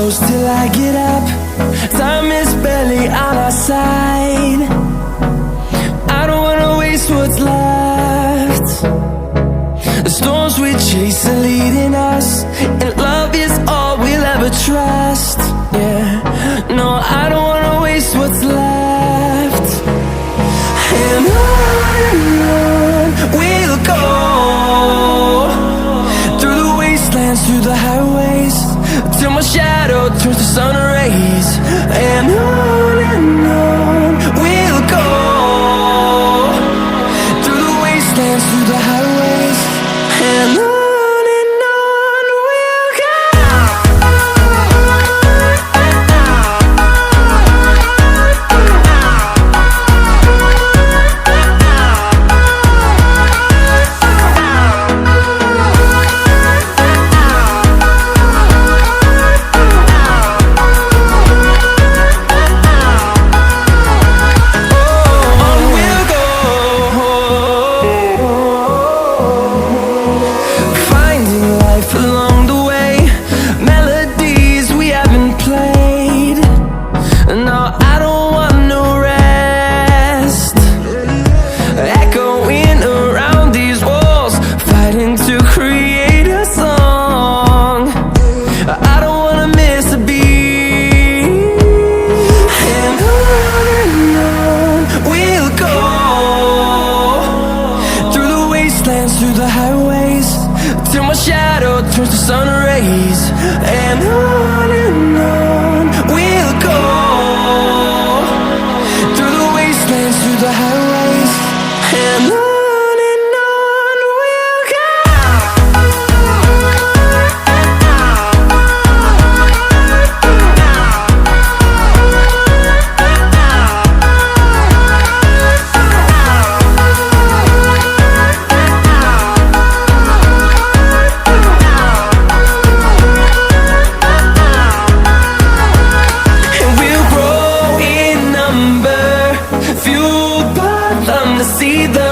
close till I get up. Time is barely on our side. I don't wanna waste what's left. The storms we chase are leading us, and love is all we'll ever trust. Yeah, no, I don't wanna waste what's left. And on we'll go, through the wastelands, through the highways, till my shadow turns to sun rays. And on we'll go, through the wastelands, through the highways, and on we'll go. Along the way, melodies we haven't played. No, I don't want no rest. Echoing around these walls, fighting to create a song. I don't wanna miss a beat. And on we'll go, through the wastelands, through the highways, till my shadow turns to sun rays. And on we'll go, through the wastelands, through the highways, and on we'll go. See the